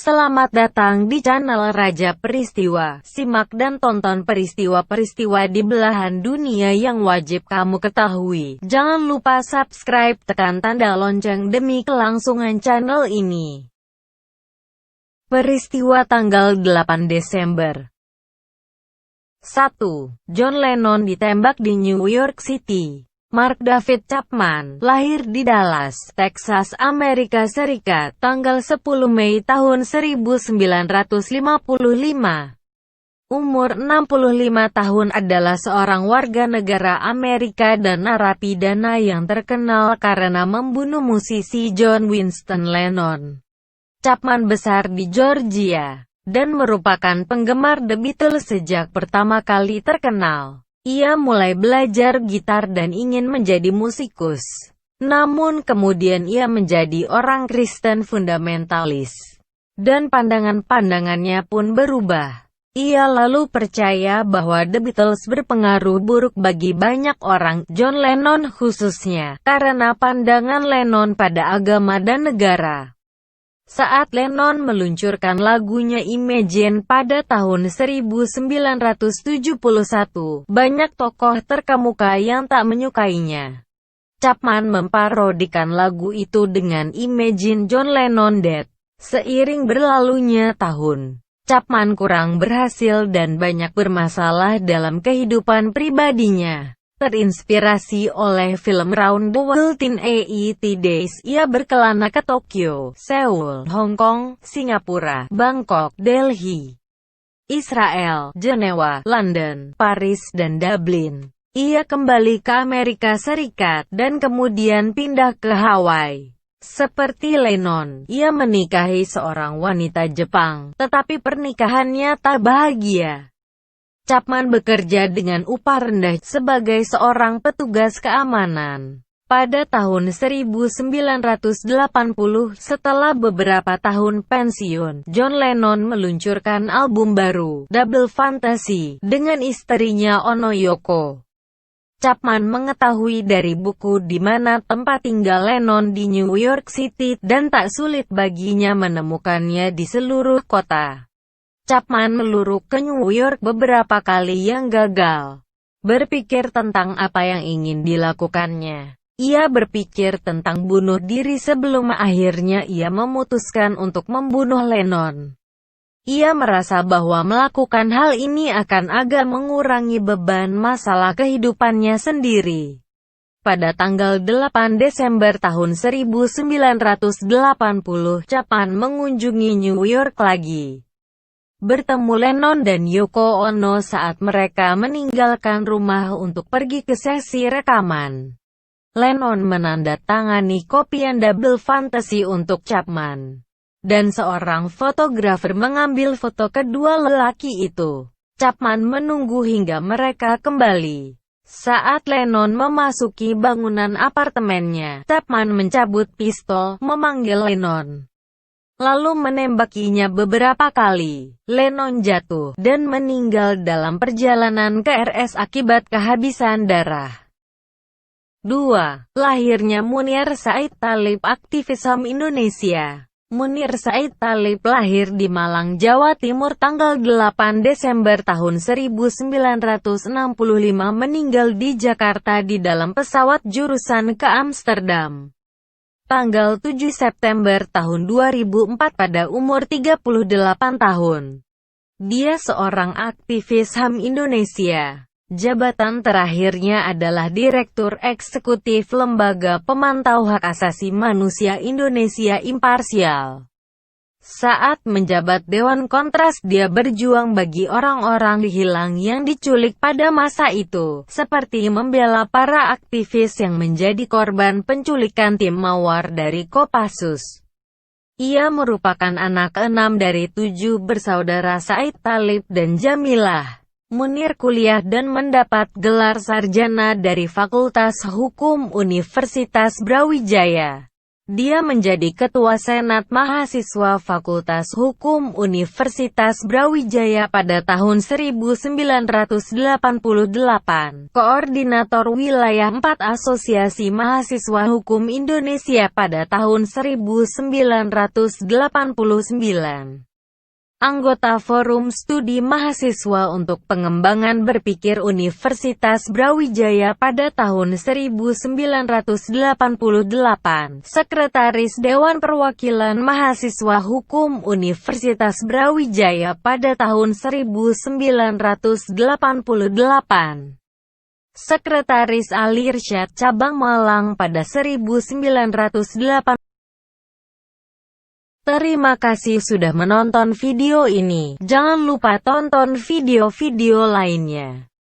Selamat datang di channel Raja Peristiwa. Simak dan tonton peristiwa-peristiwa di belahan dunia yang wajib kamu ketahui. Jangan lupa subscribe, tekan tanda lonceng demi kelangsungan channel ini. Peristiwa tanggal 8 Desember 1. John Lennon ditembak di New York City. Mark David Chapman, lahir di Dallas, Texas, Amerika Serikat, tanggal 10 Mei tahun 1955. Umur 65 tahun, adalah seorang warga negara Amerika dan narapidana yang terkenal karena membunuh musisi John Winston Lennon. Chapman besar di Georgia, dan merupakan penggemar The Beatles sejak pertama kali terkenal. Ia mulai belajar gitar dan ingin menjadi musikus. Namun kemudian ia menjadi orang Kristen fundamentalis. Dan pandangan-pandangannya pun berubah. Ia lalu percaya bahwa The Beatles berpengaruh buruk bagi banyak orang, John Lennon khususnya, karena pandangan Lennon pada agama dan negara. Saat Lennon meluncurkan lagunya Imagine pada tahun 1971, banyak tokoh terkemuka yang tak menyukainya. Chapman memparodikan lagu itu dengan Imagine John Lennon Dead. Seiring berlalunya tahun, Chapman kurang berhasil dan banyak bermasalah dalam kehidupan pribadinya. Terinspirasi oleh film Round the World in 80 Days, ia berkelana ke Tokyo, Seoul, Hong Kong, Singapura, Bangkok, Delhi, Israel, Jenewa, London, Paris, dan Dublin. Ia kembali ke Amerika Serikat, dan kemudian pindah ke Hawaii. Seperti Lennon, ia menikahi seorang wanita Jepang, tetapi pernikahannya tak bahagia. Chapman bekerja dengan upah rendah sebagai seorang petugas keamanan. Pada tahun 1980, setelah beberapa tahun pensiun, John Lennon meluncurkan album baru, Double Fantasy, dengan istrinya Ono Yoko. Chapman mengetahui dari buku di mana tempat tinggal Lennon di New York City, dan tak sulit baginya menemukannya di seluruh kota. Chapman meluruk ke New York beberapa kali yang gagal. Berpikir tentang apa yang ingin dilakukannya. Ia berpikir tentang bunuh diri sebelum akhirnya ia memutuskan untuk membunuh Lennon. Ia merasa bahwa melakukan hal ini akan agak mengurangi beban masalah kehidupannya sendiri. Pada tanggal 8 Desember tahun 1980, Chapman mengunjungi New York lagi. Bertemu Lennon dan Yoko Ono saat mereka meninggalkan rumah untuk pergi ke sesi rekaman. Lennon menandatangani kopian Double Fantasy untuk Chapman. Dan seorang fotografer mengambil foto kedua lelaki itu. Chapman menunggu hingga mereka kembali. Saat Lennon memasuki bangunan apartemennya, Chapman mencabut pistol, memanggil Lennon, lalu menembakinya beberapa kali. Lennon jatuh, dan meninggal dalam perjalanan ke RS akibat kehabisan darah. 2. Lahirnya Munir Said Thalib, aktivis HAM Indonesia. Munir Said Thalib lahir di Malang, Jawa Timur tanggal 8 Desember tahun 1965, meninggal di Jakarta di dalam pesawat jurusan ke Amsterdam tanggal 7 September tahun 2004 pada umur 38 tahun. Dia seorang aktivis HAM Indonesia. Jabatan terakhirnya adalah Direktur Eksekutif Lembaga Pemantau Hak Asasi Manusia Indonesia Imparsial. Saat menjabat Dewan Kontras, dia berjuang bagi orang-orang hilang yang diculik pada masa itu, seperti membela para aktivis yang menjadi korban penculikan tim Mawar dari Kopassus. Ia merupakan anak ke-6 dari 7 bersaudara Said Thalib dan Jamilah. Munir kuliah dan mendapat gelar sarjana dari Fakultas Hukum Universitas Brawijaya. Dia menjadi Ketua Senat Mahasiswa Fakultas Hukum Universitas Brawijaya pada tahun 1988, Koordinator Wilayah 4 Asosiasi Mahasiswa Hukum Indonesia pada tahun 1989. Anggota Forum Studi Mahasiswa untuk Pengembangan Berpikir Universitas Brawijaya pada tahun 1988, Sekretaris Dewan Perwakilan Mahasiswa Hukum Universitas Brawijaya pada tahun 1988, Sekretaris Al-Irsyad Cabang Malang pada 1988. Terima kasih sudah menonton video ini. Jangan lupa tonton video-video lainnya.